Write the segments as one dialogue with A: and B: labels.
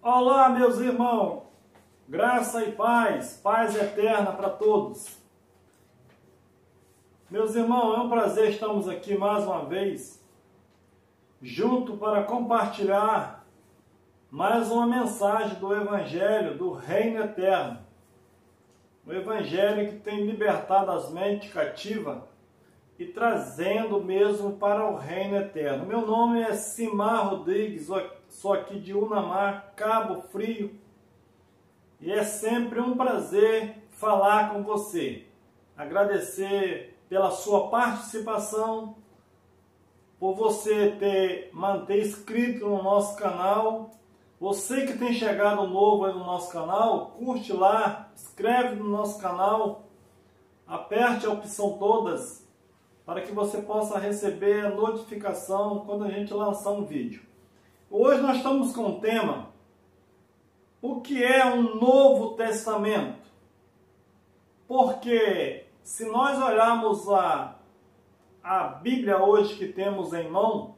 A: Olá, meus irmãos, graça e paz eterna para todos. Meus irmãos, é um prazer estarmos aqui mais uma vez, junto para compartilhar mais uma mensagem do Evangelho do Reino Eterno. O Evangelho que tem libertado as mentes cativas e trazendo mesmo para o Reino Eterno. Meu nome é Simar Rodrigues, sou aqui de Unamar, Cabo Frio, e é sempre um prazer falar com você. Agradecer pela sua participação, por você manter inscrito no nosso canal. Você que tem chegado novo aí no nosso canal, curte lá, inscreve no nosso canal, aperte a opção todas, para que você possa receber a notificação quando a gente lançar um vídeo. Hoje nós estamos com o tema: o que é um Novo Testamento? Porque se nós olharmos a Bíblia hoje que temos em mão,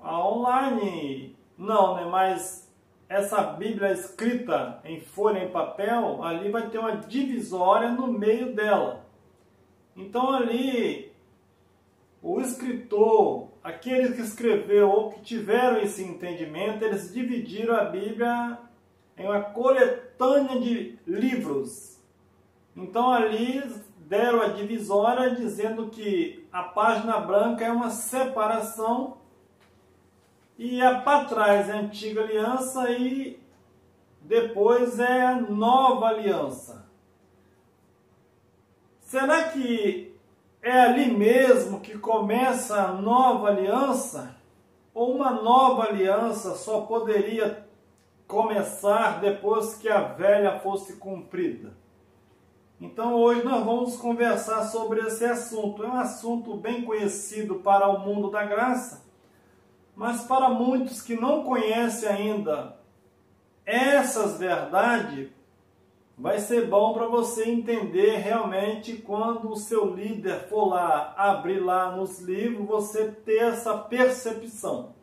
A: a online não, né? Mas essa Bíblia escrita em folha, em papel, ali vai ter uma divisória no meio dela. Então ali, o escritor, aqueles que escreveu ou que tiveram esse entendimento, eles dividiram a Bíblia em uma coletânea de livros. Então ali deram a divisória dizendo que a página branca é uma separação e para trás é a Antiga Aliança e depois é a Nova Aliança. Será que é ali mesmo que começa a Nova Aliança? Ou uma Nova Aliança só poderia começar depois que a velha fosse cumprida? Então hoje nós vamos conversar sobre esse assunto. É um assunto bem conhecido para o mundo da graça, mas para muitos que não conhecem ainda essas verdades, vai ser bom para você entender realmente quando o seu líder for lá, abrir lá nos livros, você ter essa percepção.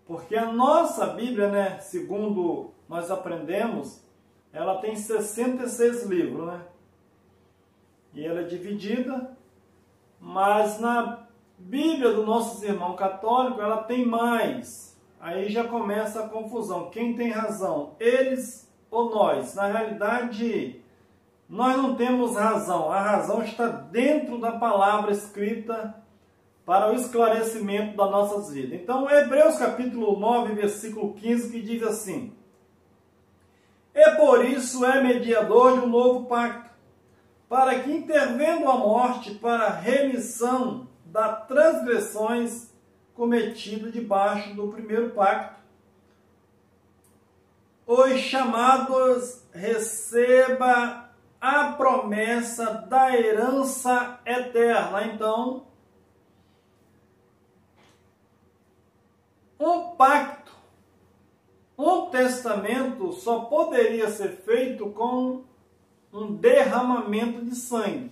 A: Porque a nossa Bíblia, né, segundo nós aprendemos, ela tem 66 livros, né? E ela é dividida, mas na Bíblia dos nossos irmãos católicos, ela tem mais. Aí já começa a confusão. Quem tem razão? Eles ou nós? Na realidade, nós não temos razão. A razão está dentro da palavra escrita para o esclarecimento das nossas vidas. Então, Hebreus capítulo 9, versículo 15, que diz assim: e por isso é mediador de um novo pacto, para que, intervendo a morte para a remissão das transgressões cometidas debaixo do primeiro pacto, os chamados receba a promessa da herança eterna. Então, um pacto, um testamento só poderia ser feito com um derramamento de sangue.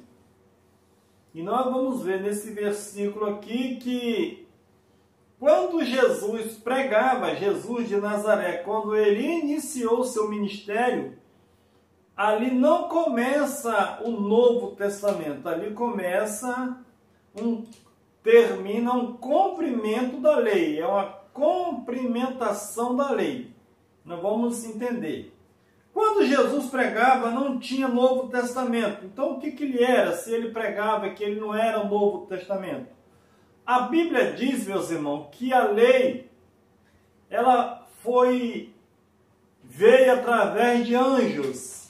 A: E nós vamos ver nesse versículo aqui que quando Jesus pregava, Jesus de Nazaré, quando ele iniciou seu ministério, ali não começa o Novo Testamento, ali termina um cumprimento da lei, é uma cumprimentação da lei. Nós vamos entender. Quando Jesus pregava, não tinha Novo Testamento. Então o que ele era, se ele pregava que ele não era o Novo Testamento? A Bíblia diz, meus irmãos, que a lei, ela veio através de anjos,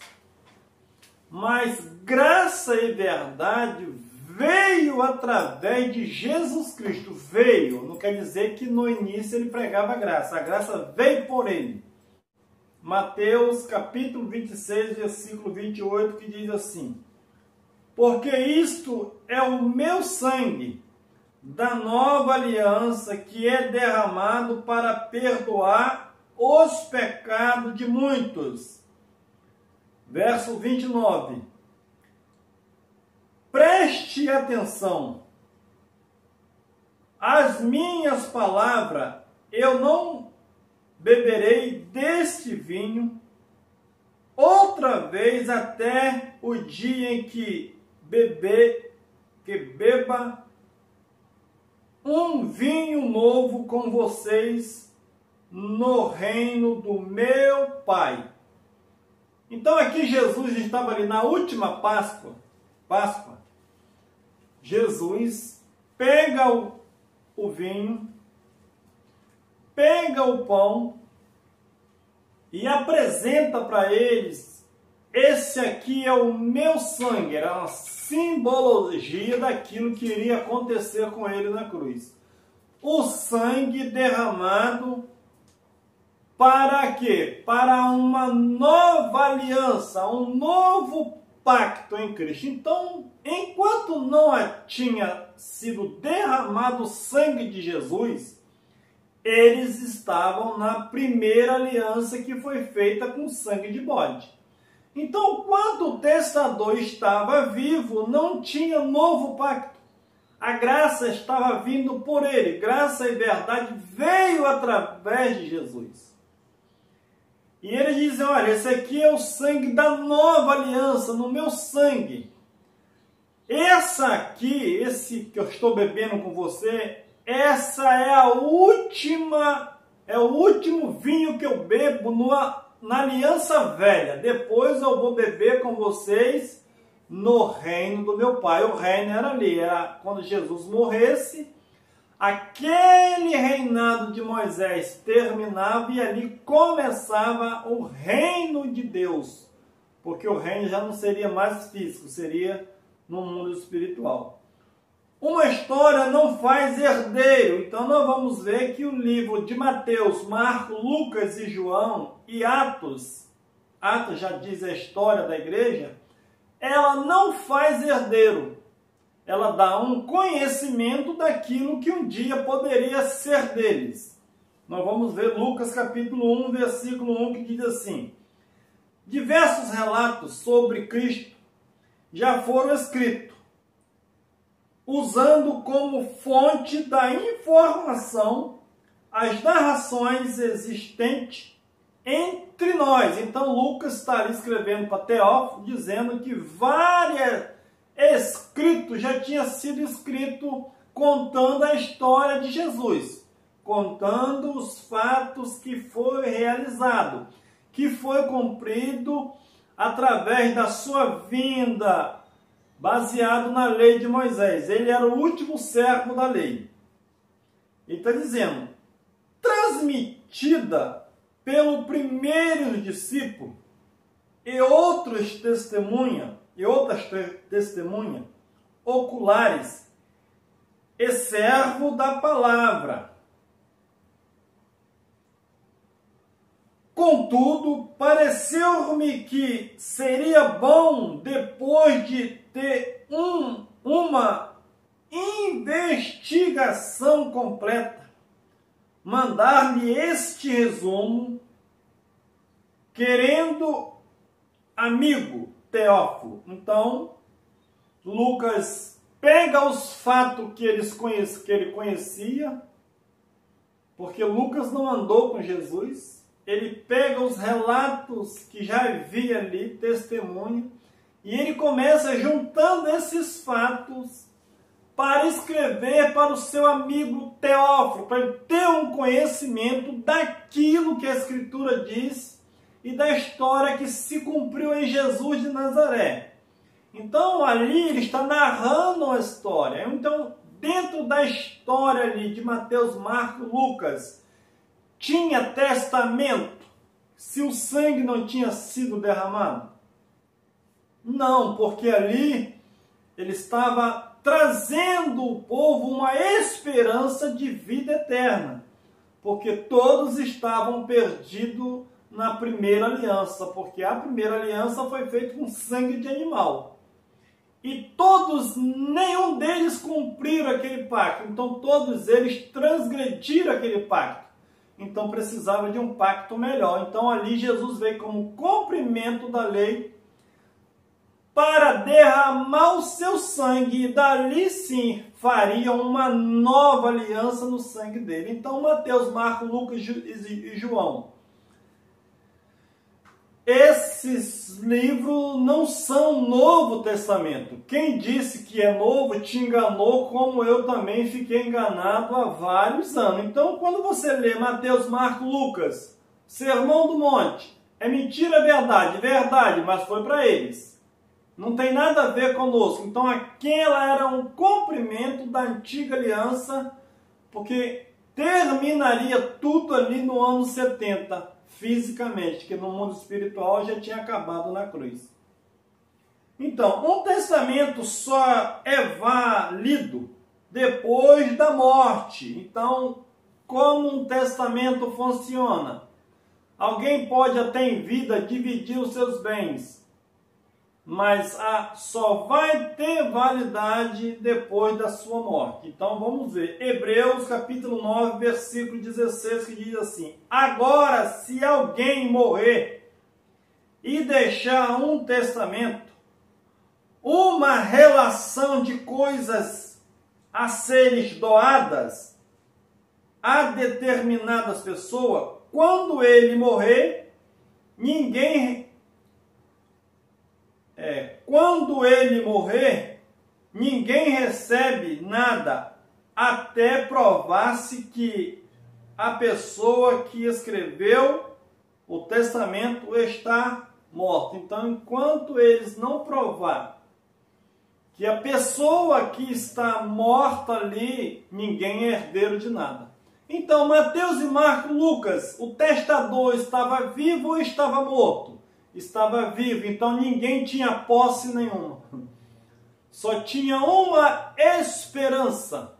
A: mas graça e verdade veio através de Jesus Cristo. Veio, não quer dizer que no início ele pregava a graça veio por ele. Mateus capítulo 26, versículo 28, que diz assim: porque isto é o meu sangue da nova aliança, que é derramado para perdoar os pecados de muitos. Verso 29. Preste atenção. As minhas palavras eu não beberei deste vinho outra vez até o dia em que beba um vinho novo com vocês no reino do meu Pai. Então aqui Jesus estava ali na última Páscoa. Jesus pega o vinho, pega o pão e apresenta para eles: esse aqui é o meu sangue. Era uma simbologia daquilo que iria acontecer com ele na cruz. O sangue derramado para quê? Para uma nova aliança, um novo pacto em Cristo. Então, enquanto não tinha sido derramado o sangue de Jesus, eles estavam na primeira aliança que foi feita com sangue de bode. Então, quando o testador estava vivo, não tinha novo pacto. A graça estava vindo por ele. Graça e verdade veio através de Jesus. E eles dizem: olha, esse aqui é o sangue da nova aliança, no meu sangue. Esse que eu estou bebendo com você, essa é o último vinho que eu bebo na aliança velha. Depois eu vou beber com vocês no reino do meu Pai. O reino era ali, era quando Jesus morresse, aquele reinado de Moisés terminava e ali começava o reino de Deus, porque o reino já não seria mais físico, seria no mundo espiritual. Uma história não faz herdeiro, então nós vamos ver que o livro de Mateus, Marcos, Lucas e João e Atos já diz a história da igreja, ela não faz herdeiro. Ela dá um conhecimento daquilo que um dia poderia ser deles. Nós vamos ver Lucas capítulo 1, versículo 1, que diz assim: diversos relatos sobre Cristo já foram escritos, usando como fonte da informação as narrações existentes entre nós. Então Lucas está ali escrevendo para Teófilo, dizendo que já tinha sido escrito contando a história de Jesus, contando os fatos que foi realizado, que foi cumprido através da sua vinda, baseado na lei de Moisés. Ele era o último servo da lei. Ele está dizendo, transmitida pelo primeiro discípulo e outras testemunhas oculares e servo da palavra. Contudo, pareceu-me que seria bom, depois de ter uma investigação completa, mandar-lhe este resumo, querendo amigo Teófilo. Então, Lucas pega os fatos que ele conhecia, porque Lucas não andou com Jesus. Ele pega os relatos que já havia ali, testemunho, e ele começa juntando esses fatos para escrever para o seu amigo Teófilo, para ele ter um conhecimento daquilo que a Escritura diz e da história que se cumpriu em Jesus de Nazaré. Então ali ele está narrando a história. Então, dentro da história ali de Mateus, Marcos, Lucas, tinha testamento se o sangue não tinha sido derramado? Não, porque ali ele estava trazendo ao povo uma esperança de vida eterna, porque todos estavam perdidos na primeira aliança, porque a primeira aliança foi feita com sangue de animal. E todos, nenhum deles cumpriram aquele pacto, então todos eles transgrediram aquele pacto. Então precisava de um pacto melhor. Então ali Jesus veio como cumprimento da lei para derramar o seu sangue, e dali sim fariam uma nova aliança no sangue dele. Então, Mateus, Marcos, Lucas e João, esses livros não são Novo Testamento. Quem disse que é novo te enganou, como eu também fiquei enganado há vários anos. Então, quando você lê Mateus, Marcos, Lucas, Sermão do Monte, é mentira, é verdade? Verdade, mas foi para eles. Não tem nada a ver conosco. Então, aquela era um cumprimento da antiga aliança, porque terminaria tudo ali no ano 70, fisicamente, que no mundo espiritual já tinha acabado na cruz. Então, um testamento só é válido depois da morte. Então, como um testamento funciona? Alguém pode até em vida dividir os seus bens, mas só vai ter validade depois da sua morte. Então vamos ver, Hebreus capítulo 9, versículo 16, que diz assim: agora, se alguém morrer e deixar um testamento, uma relação de coisas a serem doadas a determinadas pessoas, quando ele morrer, ninguém recebe nada até provar-se que a pessoa que escreveu o testamento está morta. Então, enquanto eles não provar que a pessoa que está morta ali, ninguém é herdeiro de nada. Então, Mateus e Marcos, Lucas, o testador estava vivo ou estava morto? Estava vivo, então ninguém tinha posse nenhuma. Só tinha uma esperança.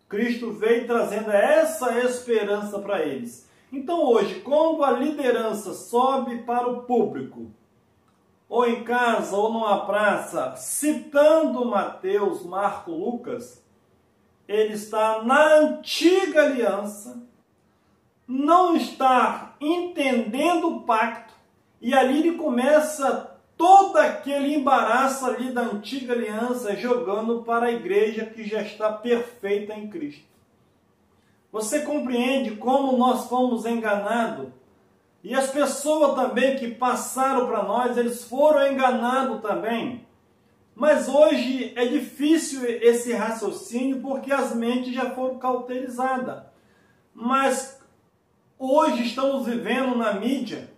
A: Cristo veio trazendo essa esperança para eles. Então hoje, quando a liderança sobe para o público, ou em casa, ou numa praça, citando Mateus, Marcos, Lucas, ele está na antiga aliança, não está entendendo o pacto, e ali ele começa todo aquele embaraço ali da antiga aliança, jogando para a igreja que já está perfeita em Cristo. Você compreende como nós fomos enganados? E as pessoas também que passaram para nós, eles foram enganados também. Mas hoje é difícil esse raciocínio porque as mentes já foram cauterizadas. Mas hoje estamos vivendo na mídia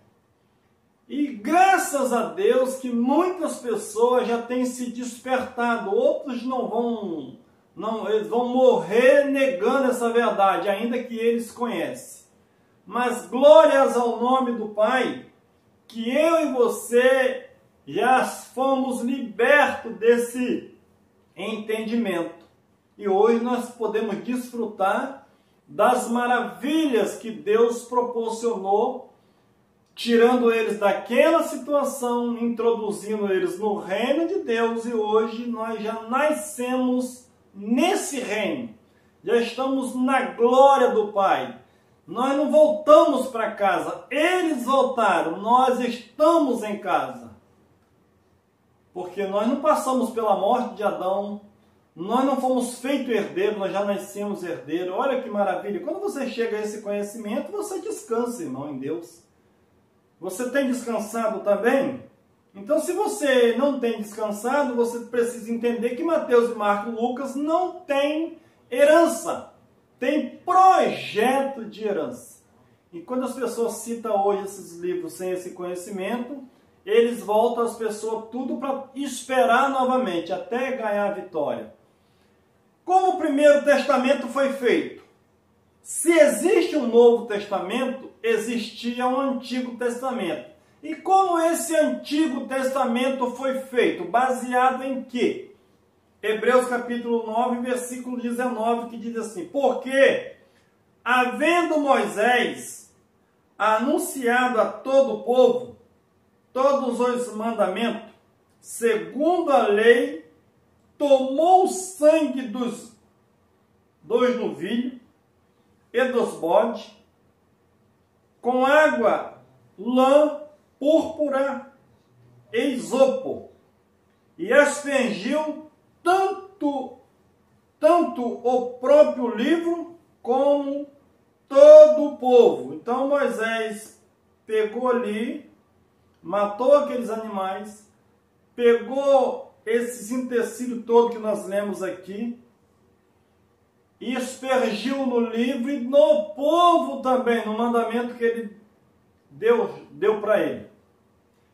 A: e graças a Deus que muitas pessoas já têm se despertado. Outros eles vão morrer negando essa verdade, ainda que eles conhecem. Mas glórias ao nome do Pai, que eu e você já fomos libertos desse entendimento. E hoje nós podemos desfrutar das maravilhas que Deus proporcionou, tirando eles daquela situação, introduzindo eles no reino de Deus. E hoje nós já nascemos nesse reino. Já estamos na glória do Pai. Nós não voltamos para casa, eles voltaram, nós estamos em casa. Porque nós não passamos pela morte de Adão, nós não fomos feitos herdeiros, nós já nascemos herdeiros. Olha que maravilha! Quando você chega a esse conhecimento, você descansa, irmão, em Deus. Você tem descansado também? Então, se você não tem descansado, você precisa entender que Mateus, Marcos e Lucas não têm herança. Tem projeto de herança. E quando as pessoas citam hoje esses livros sem esse conhecimento, eles voltam as pessoas tudo para esperar novamente, até ganhar a vitória. Como o primeiro testamento foi feito? Se existe um Novo Testamento, existia um Antigo Testamento. E como esse Antigo Testamento foi feito? Baseado em quê? Hebreus capítulo 9, versículo 19, que diz assim: porque, havendo Moisés anunciado a todo o povo todos os mandamentos, segundo a lei, tomou o sangue dos novilhos e dos bodes, com água, lã, púrpura e isopo, e aspergiu tanto o próprio livro como todo o povo. Então Moisés pegou ali, matou aqueles animais, pegou esses utensílios todos que nós lemos aqui, e aspergiu no livro e no povo também, no mandamento que ele deu para ele,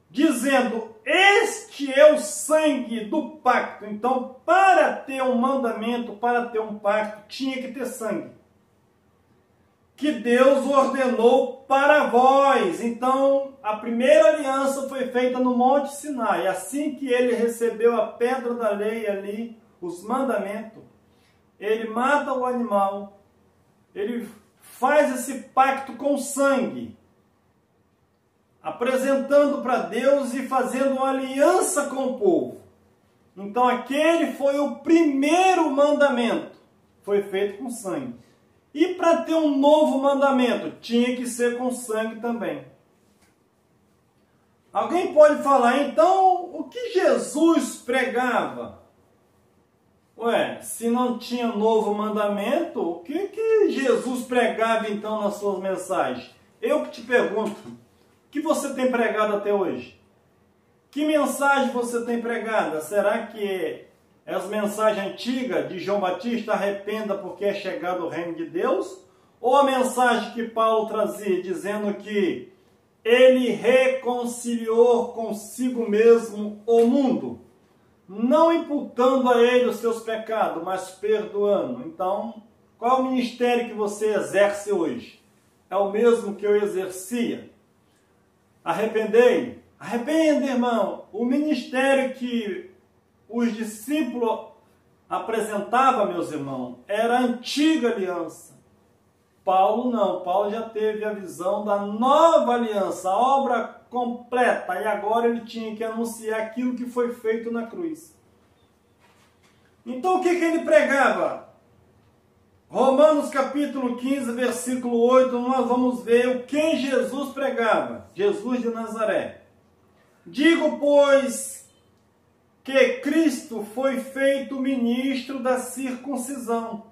A: dizendo: este é o sangue do pacto. Então, para ter um mandamento, para ter um pacto, tinha que ter sangue, que Deus ordenou para vós. Então, a primeira aliança foi feita no Monte Sinai. Assim que ele recebeu a pedra da lei ali, os mandamentos, ele mata o animal, ele faz esse pacto com sangue, apresentando para Deus e fazendo uma aliança com o povo. Então aquele foi o primeiro mandamento, foi feito com sangue. E para ter um novo mandamento, tinha que ser com sangue também. Alguém pode falar, então, o que Jesus pregava? Ué, se não tinha novo mandamento, o que Jesus pregava então nas suas mensagens? Eu que te pergunto, o que você tem pregado até hoje? Que mensagem você tem pregado? Será que é as mensagens antigas de João Batista, arrependa porque é chegado o reino de Deus? Ou a mensagem que Paulo trazia, dizendo que ele reconciliou consigo mesmo o mundo, não imputando a ele os seus pecados, mas perdoando? Então, qual é o ministério que você exerce hoje? É o mesmo que eu exercia? Arrependei? Arrependa, irmão. O ministério que os discípulos apresentavam, meus irmãos, era a antiga aliança. Paulo não. Paulo já teve a visão da nova aliança, a obra completa, e agora ele tinha que anunciar aquilo que foi feito na cruz. Então o que ele pregava? Romanos capítulo 15, versículo 8, nós vamos ver o que Jesus pregava. Jesus de Nazaré. Digo, pois, que Cristo foi feito ministro da circuncisão,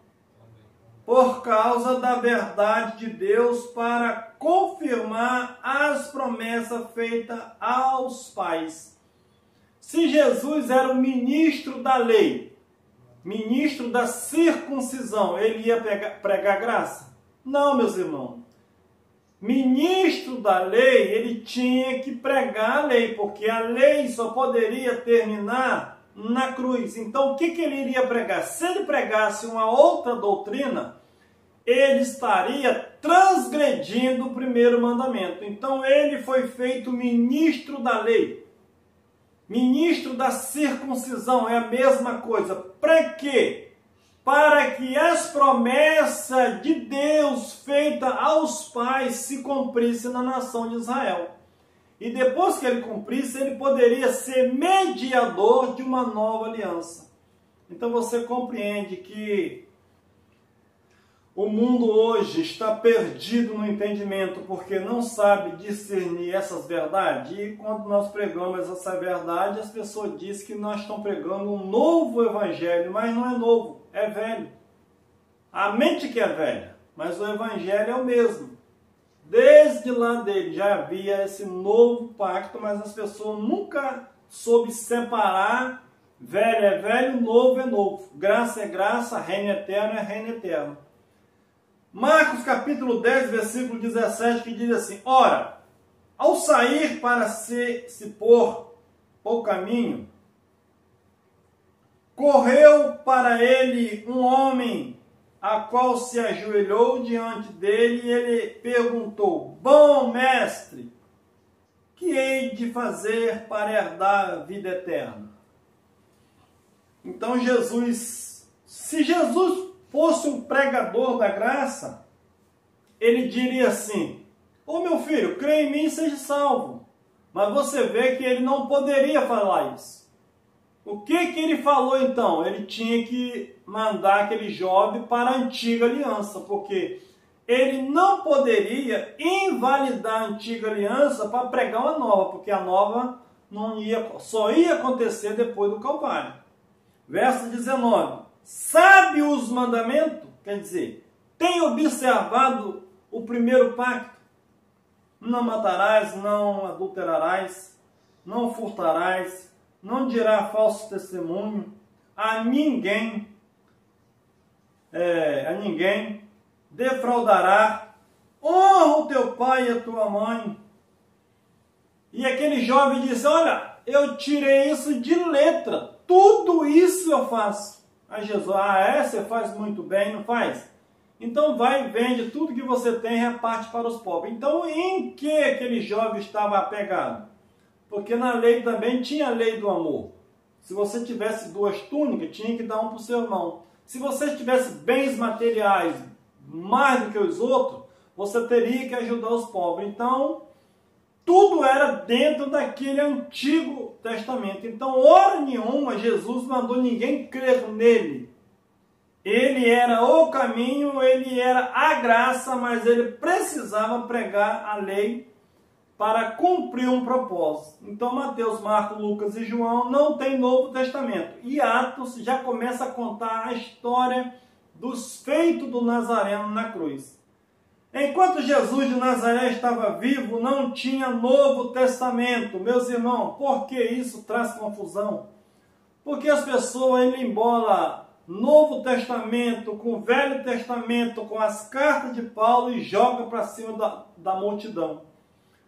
A: por causa da verdade de Deus, para confirmar as promessas feitas aos pais. Se Jesus era o ministro da lei, ministro da circuncisão, ele ia pregar graça? Não, meus irmãos. Ministro da lei, ele tinha que pregar a lei, porque a lei só poderia terminar na cruz. Então, o que ele iria pregar? Se ele pregasse uma outra doutrina, ele estaria transgredindo o primeiro mandamento. Então, ele foi feito ministro da lei. Ministro da circuncisão é a mesma coisa. Para quê? Para que as promessas de Deus feitas aos pais se cumprissem na nação de Israel. E depois que ele cumprisse, ele poderia ser mediador de uma nova aliança. Então você compreende que o mundo hoje está perdido no entendimento, porque não sabe discernir essas verdades. E quando nós pregamos essa verdade, as pessoas dizem que nós estamos pregando um novo evangelho, mas não é novo, é velho. A mente que é velha, mas o evangelho é o mesmo. Desde lá dele já havia esse novo pacto, mas as pessoas nunca soube separar. Velho é velho, novo é novo. Graça é graça, reino eterno é reino eterno. Marcos capítulo 10, versículo 17, que diz assim: ora, ao sair para se pôr o caminho, correu para ele um homem, a qual se ajoelhou diante dele, e ele perguntou: bom mestre, que hei de fazer para herdar a vida eterna? Então se Jesus fosse um pregador da graça, ele diria assim: ô meu filho, crê em mim e seja salvo. Mas você vê que ele não poderia falar isso. O que ele falou então? Ele tinha que mandar aquele jovem para a antiga aliança, porque ele não poderia invalidar a antiga aliança para pregar uma nova, porque a nova só ia acontecer depois do Calvário. Verso 19. Sabe os mandamentos? Quer dizer, tem observado o primeiro pacto? Não matarás, não adulterarás, não furtarás, não dirás falso testemunho a ninguém defraudará, honra o teu pai e a tua mãe. E aquele jovem disse, olha, eu tirei isso de letra, tudo isso eu faço. Aí Jesus, você faz muito bem, não faz? Então vai, vende tudo que você tem e reparte para os pobres. Então em que aquele jovem estava apegado? Porque na lei também tinha a lei do amor. Se você tivesse 2 túnicas, tinha que dar um para o seu irmão. Se você tivesse bens materiais mais do que os outros, você teria que ajudar os pobres. Então, tudo era dentro daquele Antigo Testamento. Então, hora nenhuma, Jesus mandou ninguém crer nele. Ele era o caminho, ele era a graça, mas ele precisava pregar a lei para cumprir um propósito. Então, Mateus, Marcos, Lucas e João não tem Novo Testamento. E Atos já começa a contar a história dos feitos do Nazareno na cruz. Enquanto Jesus de Nazaré estava vivo, não tinha Novo Testamento. Meus irmãos, por que isso traz confusão? Porque as pessoas embolam Novo Testamento com Velho Testamento, com as cartas de Paulo e jogam para cima da multidão.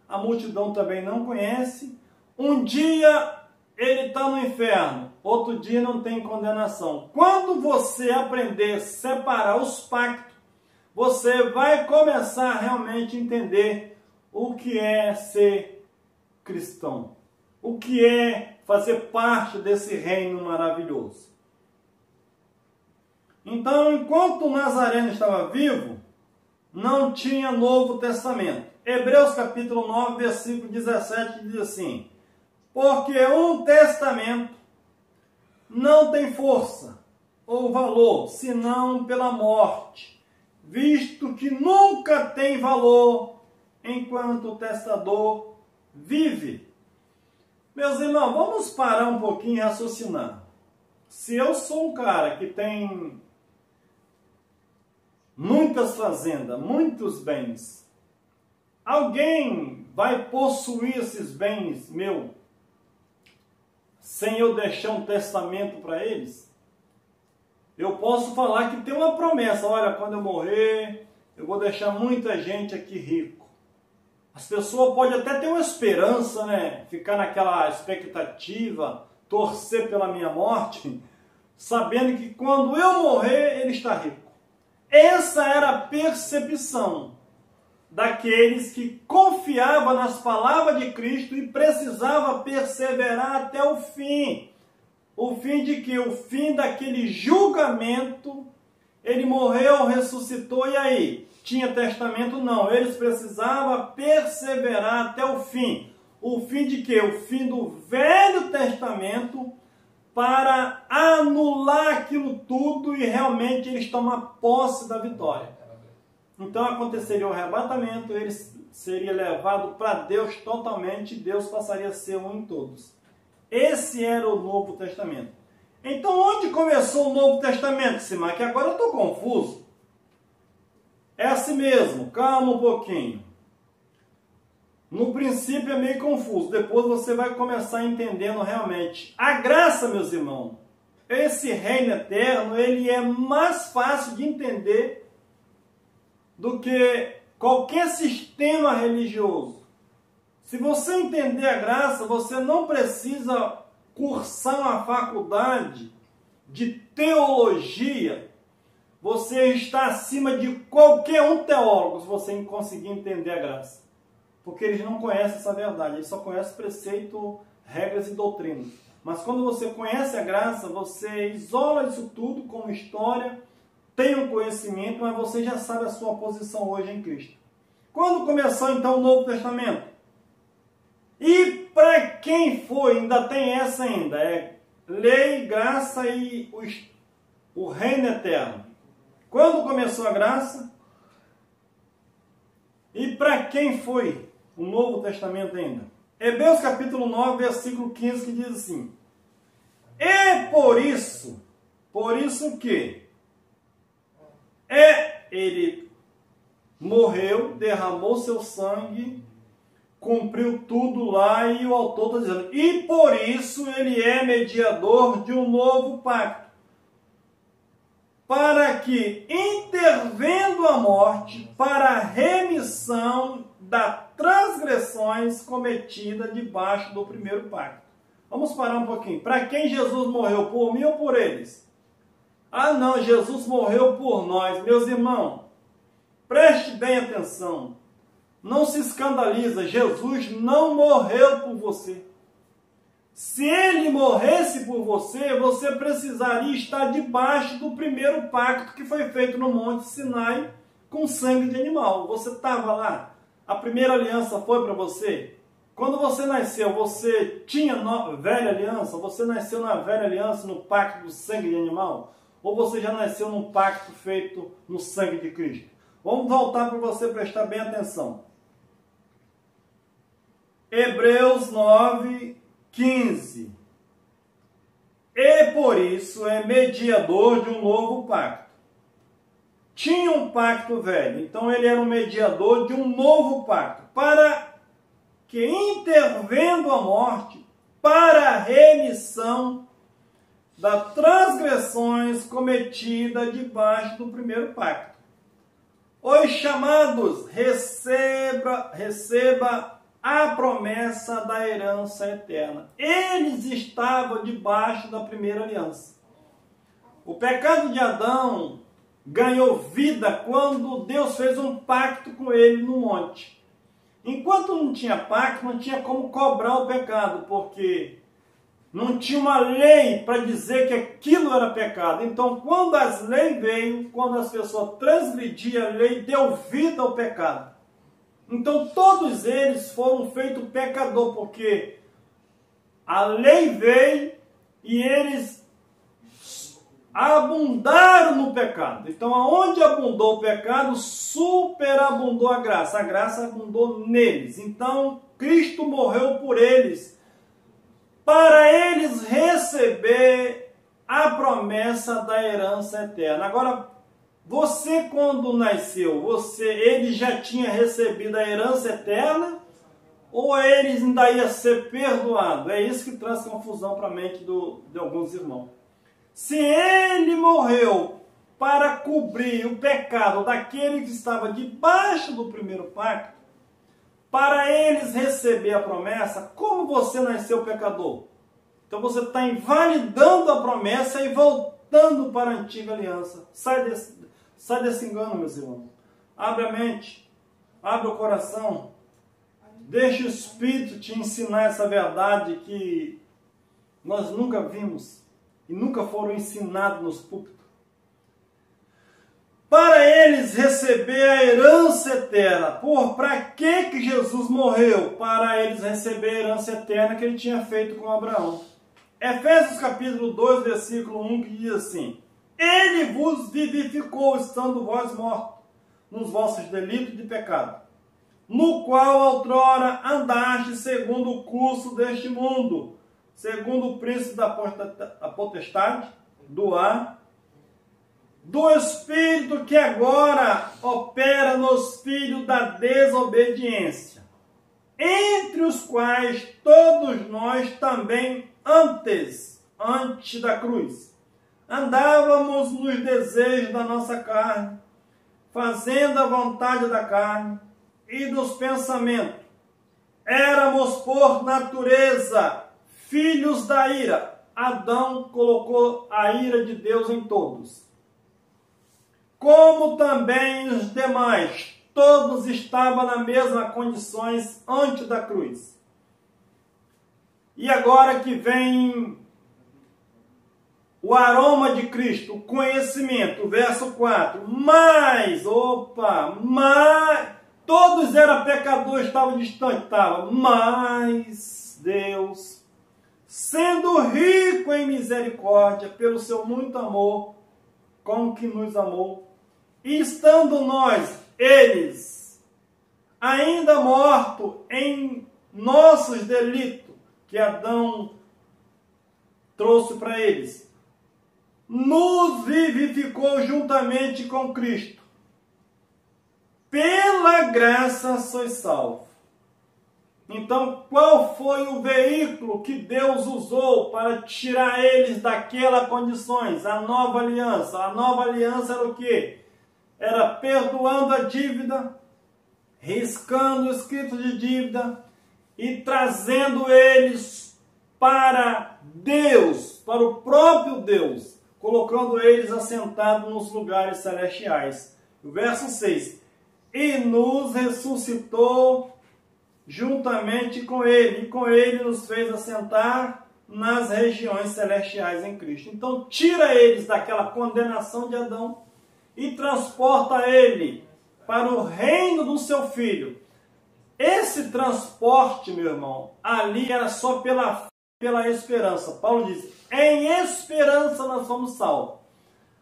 A: A multidão também não conhece. Um dia ele está no inferno, outro dia não tem condenação. Quando você aprender a separar os pactos, você vai começar a realmente entender o que é ser cristão, o que é fazer parte desse reino maravilhoso. Então, enquanto o Nazareno estava vivo, não tinha Novo Testamento. Hebreus capítulo 9, versículo 17 diz assim, porque um testamento não tem força ou valor, senão pela morte, visto que nunca tem valor enquanto o testador vive. Meus irmãos, vamos parar um pouquinho e raciocinar. Se eu sou um cara que tem muitas fazendas, muitos bens, alguém vai possuir esses bens meus sem eu deixar um testamento para eles? Eu posso falar que tem uma promessa, olha, quando eu morrer, eu vou deixar muita gente aqui rico. As pessoas podem até ter uma esperança, né? Ficar naquela expectativa, torcer pela minha morte, sabendo que quando eu morrer, ele está rico. Essa era a percepção daqueles que confiavam nas palavras de Cristo e precisavam perseverar até o fim. O fim de que? O fim daquele julgamento. Ele morreu, ressuscitou, e aí? Tinha testamento? Não. Eles precisavam perseverar até o fim. O fim de quê? O fim do Velho Testamento, para anular aquilo tudo e realmente eles tomar posse da vitória. Então aconteceria o arrebatamento, ele seria levado para Deus totalmente, Deus passaria a ser um em todos. Esse era o Novo Testamento. Então onde começou o Novo Testamento, Simar? Que agora eu estou confuso. É assim mesmo, calma um pouquinho. No princípio é meio confuso, depois você vai começar entendendo realmente. A graça, meus irmãos, esse reino eterno, ele é mais fácil de entender do que qualquer sistema religioso. Se você entender a graça, você não precisa cursar uma faculdade de teologia. Você está acima de qualquer um teólogo se você conseguir entender a graça. Porque eles não conhecem essa verdade, eles só conhecem preceito, regras e doutrinas. Mas quando você conhece a graça, você isola isso tudo como história, tem um conhecimento, mas você já sabe a sua posição hoje em Cristo. Quando começou então o Novo Testamento? E para quem foi? Ainda tem essa ainda, é lei, graça e o reino eterno. Quando começou a graça? E para quem foi o Novo Testamento ainda? Hebreus capítulo 9, versículo 15, que diz assim: e por isso o quê? Ele morreu, derramou seu sangue, cumpriu tudo lá, e o autor está dizendo, e por isso ele é mediador de um novo pacto, para que, intervendo a morte, para a remissão das transgressões cometidas debaixo do primeiro pacto. Vamos parar um pouquinho. Para quem Jesus morreu? Por mim ou por eles? Ah não, Jesus morreu por nós. Meus irmãos, preste bem atenção. Não se escandaliza. Jesus não morreu por você. Se ele morresse por você, você precisaria estar debaixo do primeiro pacto que foi feito no Monte Sinai com sangue de animal. Você estava lá? A primeira aliança foi para você? Quando você nasceu, você tinha velha aliança? Você nasceu na velha aliança, no pacto do sangue de animal? Ou você já nasceu num pacto feito no sangue de Cristo? Vamos voltar para você prestar bem atenção. Hebreus 9, 15. E por isso é mediador de um novo pacto. Tinha um pacto velho, então ele era um mediador de um novo pacto, para que, intervendo a morte, para a remissão das transgressões cometidas debaixo do primeiro pacto. Os chamados, receba a promessa da herança eterna. Eles estavam debaixo da primeira aliança. O pecado de Adão ganhou vida quando Deus fez um pacto com ele no monte. Enquanto não tinha pacto, não tinha como cobrar o pecado, porque não tinha uma lei para dizer que aquilo era pecado. Então, quando as leis veio, quando as pessoas transgrediam a lei, deu vida ao pecado. Então, todos eles foram feitos pecador, porque a lei veio e eles abundaram no pecado. Então, aonde abundou o pecado, superabundou a graça. A graça abundou neles. Então, Cristo morreu por eles, para eles receber a promessa da herança eterna. Agora, você quando nasceu, ele já tinha recebido a herança eterna, ou eles ainda iam ser perdoados? É isso que traz confusão para a mente de alguns irmãos. Se ele morreu para cobrir o pecado daquele que estava debaixo do primeiro pacto, para eles receber a promessa, como você nasceu pecador? Então você está invalidando a promessa e voltando para a antiga aliança. Sai desse engano, meus irmãos. Abre a mente, abre o coração, deixa o Espírito te ensinar essa verdade que nós nunca vimos e nunca foram ensinados nos púlpitos. Para eles receber a herança eterna. Para que Jesus morreu? Para eles receber a herança eterna que ele tinha feito com Abraão. Efésios capítulo 2, versículo 1, que diz assim: ele vos vivificou, estando vós mortos nos vossos delitos de pecado, no qual outrora andaste segundo o curso deste mundo, segundo o príncipe da potestade, do ar, do Espírito que agora opera nos filhos da desobediência, entre os quais todos nós também antes da cruz, andávamos nos desejos da nossa carne, fazendo a vontade da carne e dos pensamentos. Éramos por natureza filhos da ira. Adão colocou a ira de Deus em todos. Como também os demais, todos estavam nas mesmas condições antes da cruz. E agora que vem o aroma de Cristo, o conhecimento, verso 4. Mas, todos eram pecadores, estavam distantes, mas Deus, sendo rico em misericórdia, pelo seu muito amor, com que nos amou, e estando eles, ainda mortos em nossos delitos que Adão trouxe para eles, nos vivificou juntamente com Cristo. Pela graça sois salvos. Então, qual foi o veículo que Deus usou para tirar eles daquelas condições? A nova aliança. A nova aliança era o quê? Era perdoando a dívida, riscando o escrito de dívida e trazendo eles para Deus, para o próprio Deus, colocando eles assentados nos lugares celestiais. O verso 6. E nos ressuscitou juntamente com ele, e com ele nos fez assentar nas regiões celestiais em Cristo. Então, tira eles daquela condenação de Adão e transporta ele para o reino do seu Filho. Esse transporte, meu irmão, ali era só pela esperança. Paulo diz, em esperança nós somos salvos.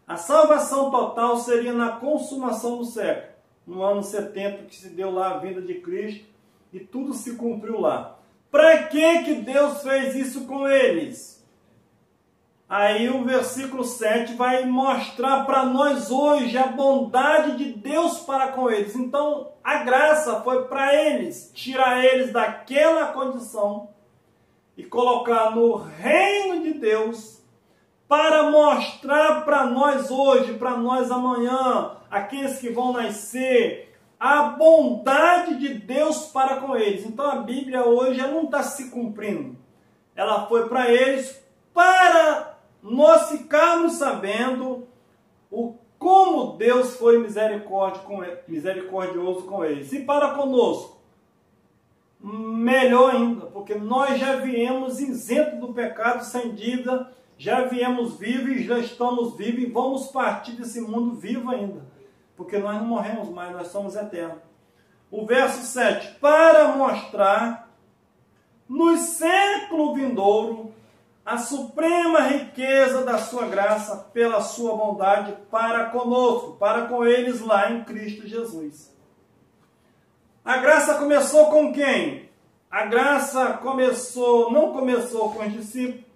A: A salvação total seria na consumação do século, no ano 70, que se deu lá a vinda de Cristo, e tudo se cumpriu lá. Para que Deus fez isso com eles? Aí o versículo 7 vai mostrar para nós hoje a bondade de Deus para com eles. Então, a graça foi para eles, tirar eles daquela condição e colocar no reino de Deus, para mostrar para nós hoje, para nós amanhã, aqueles que vão nascer, a bondade de Deus para com eles. Então a Bíblia hoje ela não está se cumprindo. Ela foi para eles para nós ficarmos sabendo como Deus foi misericordioso com eles. E para conosco, melhor ainda, porque nós já viemos isentos do pecado, sem dívida, já viemos vivos, já estamos vivos e vamos partir desse mundo vivo ainda. Porque nós não morremos mais, nós somos eternos. O verso 7. Para mostrar no século vindouro a suprema riqueza da sua graça pela sua bondade para conosco, para com eles lá em Cristo Jesus. A graça começou com quem? A graça não começou com os discípulos.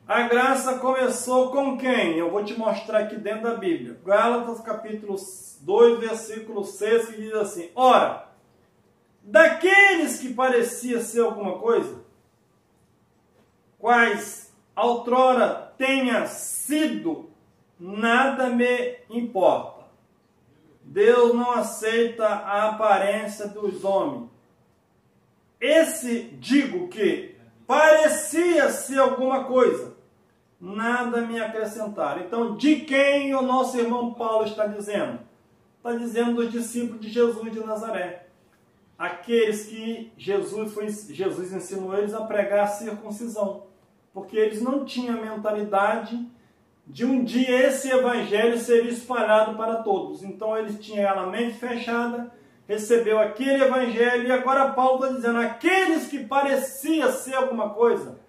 A: A graça começou com quem? Eu vou te mostrar aqui dentro da Bíblia. Gálatas capítulo 2, versículo 6, que diz assim: ora, daqueles que parecia ser alguma coisa, quais outrora tenha sido, nada me importa. Deus não aceita a aparência dos homens. Esse digo que parecia ser alguma coisa, nada me acrescentar. Então, de quem o nosso irmão Paulo está dizendo? Está dizendo dos discípulos de Jesus de Nazaré. Aqueles que Jesus ensinou eles a pregar a circuncisão. Porque eles não tinham a mentalidade de um dia esse evangelho seria espalhado para todos. Então, eles tinham a mente fechada, recebeu aquele evangelho, e agora Paulo está dizendo, aqueles que parecia ser alguma coisa,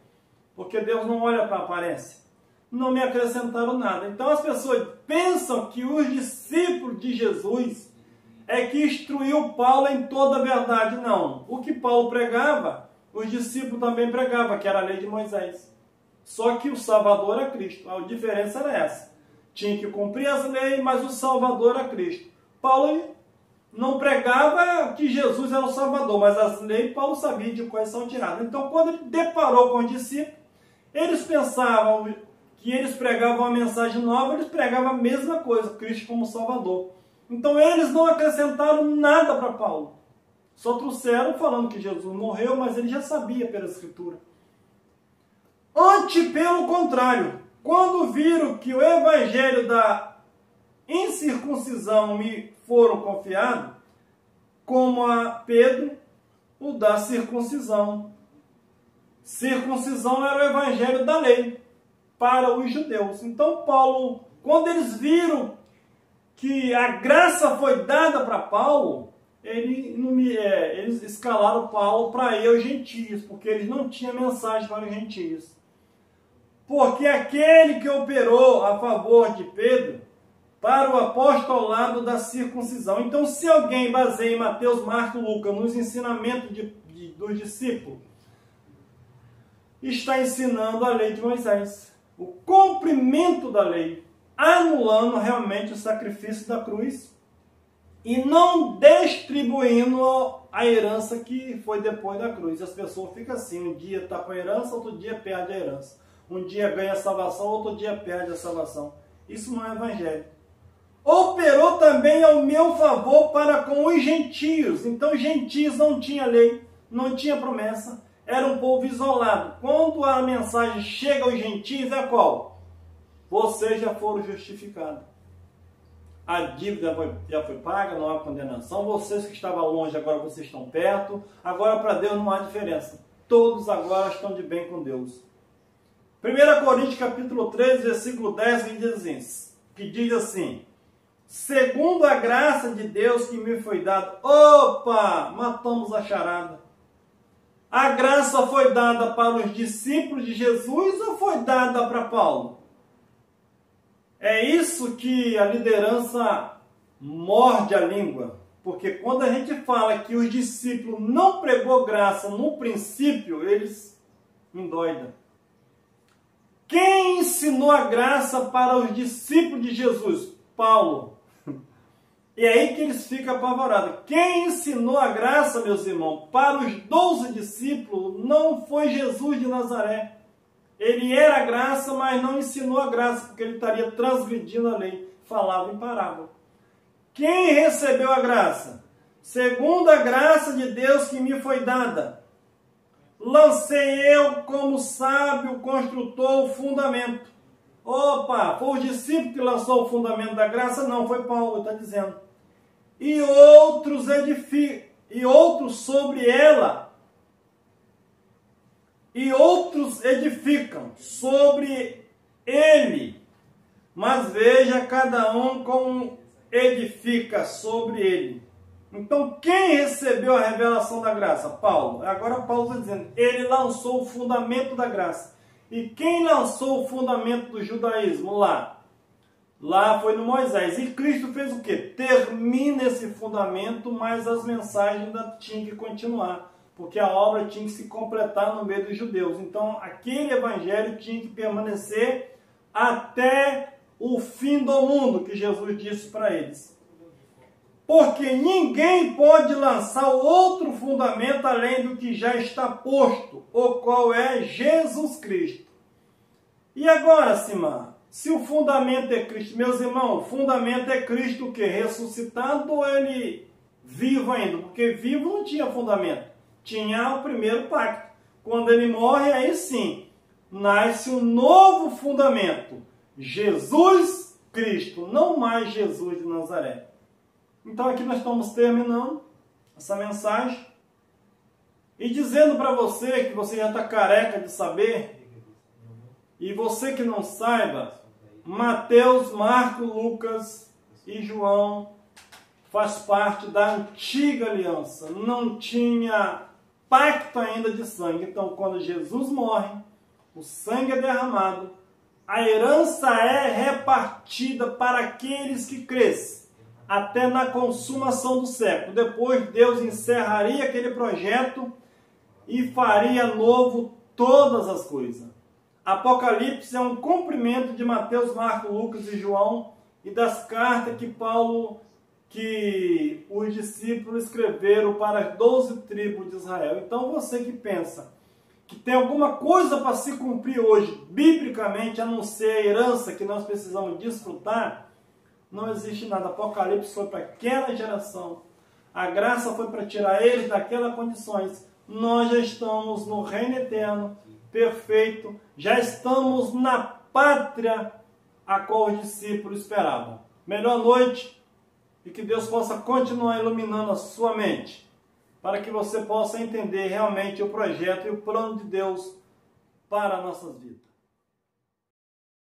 A: porque Deus não olha para a aparência, não me acrescentaram nada. Então as pessoas pensam que os discípulos de Jesus é que instruiu Paulo em toda a verdade. Não. O que Paulo pregava, os discípulos também pregavam, que era a lei de Moisés. Só que o Salvador era Cristo. A diferença era essa. Tinha que cumprir as leis, mas o Salvador era Cristo. Paulo não pregava que Jesus era o Salvador, mas as leis Paulo sabia de quais são tiradas. Então, quando ele deparou com os discípulos, eles pensavam que eles pregavam uma mensagem nova, eles pregavam a mesma coisa, Cristo como Salvador. Então, eles não acrescentaram nada para Paulo. Só trouxeram falando que Jesus morreu, mas ele já sabia pela Escritura. Pelo contrário, quando viram que o evangelho da incircuncisão me foram confiados, como a Pedro, o da circuncisão. Circuncisão era o evangelho da lei para os judeus. Então Paulo, quando eles viram que a graça foi dada para Paulo, eles escalaram Paulo para ir aos gentios, porque eles não tinham mensagem para os gentios. Porque aquele que operou a favor de Pedro, para o apostolado da circuncisão. Então, se alguém baseia em Mateus, Marcos, Lucas nos ensinamentos dos discípulos, está ensinando a lei de Moisés, o cumprimento da lei, anulando realmente o sacrifício da cruz e não distribuindo a herança que foi depois da cruz. As pessoas ficam assim, um dia está com a herança, outro dia perde a herança. Um dia ganha a salvação, outro dia perde a salvação. Isso não é evangelho. Operou também ao meu favor para com os gentios. Então os gentios não tinham lei, não tinha promessa, era um povo isolado. Quando a mensagem chega aos gentios, é qual? Vocês já foram justificados. A dívida já foi paga, não há condenação. Vocês que estavam longe, agora vocês estão perto. Agora para Deus não há diferença. Todos agora estão de bem com Deus. 1 Coríntios capítulo 13, versículo 10, que diz assim: segundo a graça de Deus que me foi dada. Opa! Matamos a charada. A graça foi dada para os discípulos de Jesus ou foi dada para Paulo? É isso que a liderança morde a língua. Porque quando a gente fala que os discípulos não pregou graça no princípio, eles endoidam. Quem ensinou a graça para os discípulos de Jesus? Paulo. E é aí que eles ficam apavorados. Quem ensinou a graça, meus irmãos, para os 12 discípulos não foi Jesus de Nazaré. Ele era a graça, mas não ensinou a graça, porque ele estaria transgredindo a lei. Falava em parábola. Quem recebeu a graça? Segundo a graça de Deus que me foi dada, lancei eu como sábio construtor o fundamento. Opa, foi o discípulo que lançou o fundamento da graça? Não, foi Paulo, está dizendo. E outros edificam, e outros sobre ela, e outros edificam sobre ele. Mas veja cada um como edifica sobre ele. Então, quem recebeu a revelação da graça? Paulo. Agora Paulo está dizendo, ele lançou o fundamento da graça. E quem lançou o fundamento do judaísmo lá? Lá foi no Moisés. E Cristo fez o quê? Termina esse fundamento, mas as mensagens ainda tinham que continuar. Porque a obra tinha que se completar no meio dos judeus. Então, aquele evangelho tinha que permanecer até o fim do mundo, que Jesus disse para eles. Porque ninguém pode lançar outro fundamento além do que já está posto, o qual é Jesus Cristo. E agora, Simar, se o fundamento é Cristo, meus irmãos, o fundamento é Cristo o quê? Ressuscitado ou ele vivo ainda? Porque vivo não tinha fundamento. Tinha o primeiro pacto. Quando ele morre, aí sim, nasce um novo fundamento. Jesus Cristo, não mais Jesus de Nazaré. Então aqui nós estamos terminando essa mensagem e dizendo para você que você já está careca de saber, e você que não saiba, Mateus, Marcos, Lucas e João faz parte da antiga aliança. Não tinha pacto ainda de sangue. Então quando Jesus morre, o sangue é derramado, a herança é repartida para aqueles que crescem, até na consumação do século. Depois Deus encerraria aquele projeto e faria novo todas as coisas. Apocalipse é um cumprimento de Mateus, Marcos, Lucas e João e das cartas que os discípulos escreveram para as 12 tribos de Israel. Então você que pensa que tem alguma coisa para se cumprir hoje, biblicamente, a não ser a herança que nós precisamos desfrutar, não existe nada. Apocalipse foi para aquela geração. A graça foi para tirar eles daquelas condições. Nós já estamos no reino eterno, perfeito. Já estamos na pátria a qual os discípulos esperavam. Melhor noite e que Deus possa continuar iluminando a sua mente, para que você possa entender realmente o projeto e o plano de Deus para nossas vidas.